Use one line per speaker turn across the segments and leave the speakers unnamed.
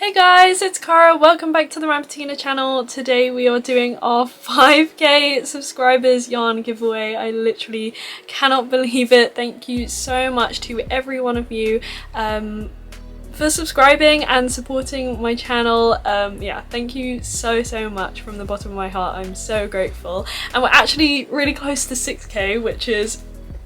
Hey guys, it's Cara. Welcome back to the Rambutina channel. Today we are doing our 5k subscribers yarn giveaway. I literally cannot believe it. Thank you so much to every one of you for subscribing and supporting my channel. Yeah, thank you so much from the bottom of my heart. I'm so grateful. And we're actually really close to 6k, which is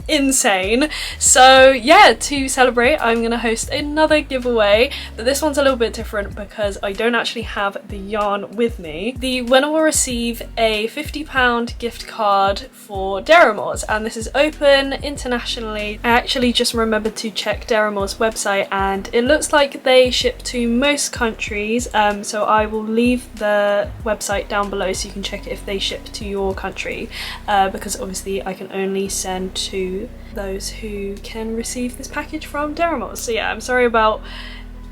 insane. So yeah, to celebrate I'm gonna host another giveaway, but this one's a little bit different because I don't actually have the yarn with me. The winner will receive a £50 gift card for Deramores, and this is open internationally. I actually just remembered to check Deramores website and it looks like they ship to most countries, so I will leave the website down below so you can check if they ship to your country, because obviously I can only send to those who can receive this package from Deramores. So yeah, I'm sorry about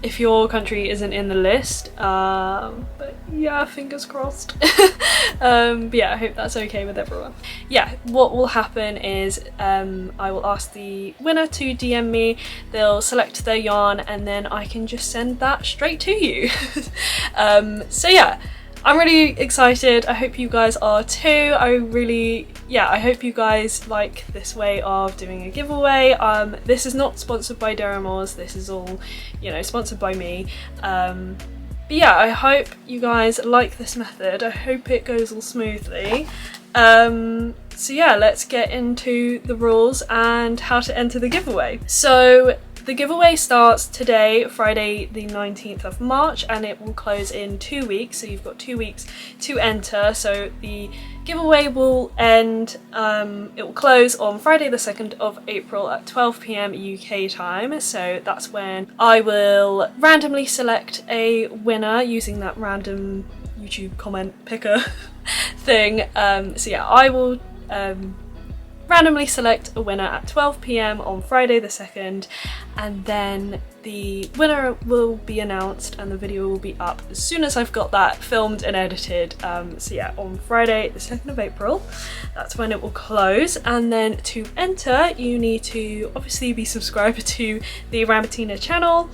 if your country isn't in the list, but yeah, fingers crossed. But yeah, I hope that's okay with everyone. Yeah, what will happen is I will ask the winner to DM me, they'll select their yarn, and then I can just send that straight to you. So yeah, I'm really excited. I hope you guys are too. I hope you guys like this way of doing a giveaway. This is not sponsored by Deramores, this is all, you know, sponsored by me. But yeah, I hope you guys like this method. I hope it goes all smoothly. So yeah, let's get into the rules and how to enter the giveaway. So the giveaway starts today, Friday the 19th of March, and it will close in 2 weeks, so you've got 2 weeks to enter. So the giveaway will end, it will close on Friday the 2nd of April at 12 PM UK time, so that's when I will randomly select a winner using that random YouTube comment picker thing. So yeah, I will randomly select a winner at 12 PM on Friday the 2nd, and then the winner will be announced and the video will be up as soon as I've got that filmed and edited. So yeah, on Friday the 2nd of April, that's when it will close. And then to enter, you need to obviously be subscribed to the Rambutina channel.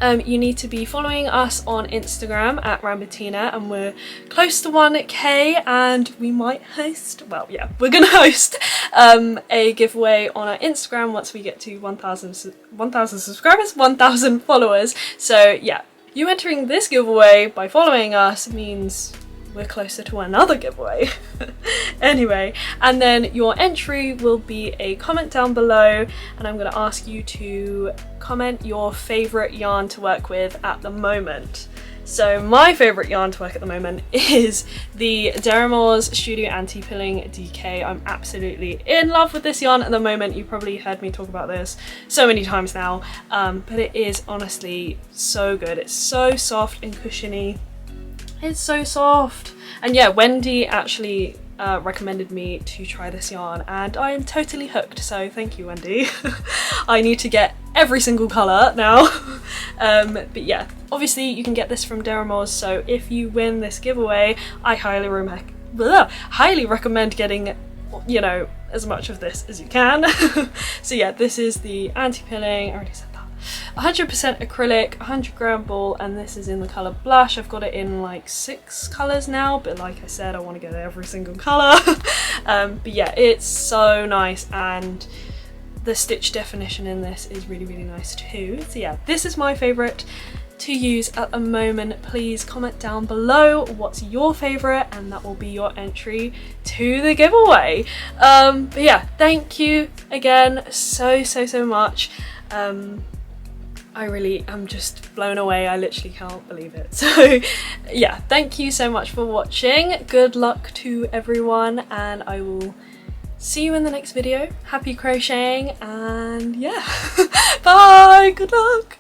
You need to be following us on Instagram at Rambutina, and we're close to 1k, and we might host, well yeah, we're gonna host a giveaway on our Instagram once we get to 1,000 subscribers, 1,000 followers. So yeah, you entering this giveaway by following us means we're closer to another giveaway. Anyway, and then your entry will be a comment down below, and I'm going to ask you to comment your favourite yarn to work with at the moment. So my favourite yarn to work at the moment is the Deramores Studio Anti-Pilling DK. I'm absolutely in love with this yarn at the moment. You probably heard me talk about this so many times now, but it is honestly so good. It's so soft and cushiony. It's so soft. And yeah, Wendy actually recommended me to try this yarn, and I am totally hooked, so thank you, Wendy. I need to get every single colour now. But yeah, obviously you can get this from Deramores, so if you win this giveaway, I highly recommend getting, you know, as much of this as you can. So yeah, this is the anti-pilling, I already said that. 100% acrylic, 100g ball, and this is in the colour blush. I've got it in like 6 colours now, but like I said, I want to get every single colour. But yeah, it's so nice, and the stitch definition in this is really nice too. So yeah, this is my favourite to use at the moment. Please comment down below what's your favourite, and that will be your entry to the giveaway. But yeah, thank you again so much. I really am just blown away. I literally can't believe it. So yeah, thank you so much for watching. Good luck to everyone, and I will see you in the next video. Happy crocheting, and yeah. Bye, good luck.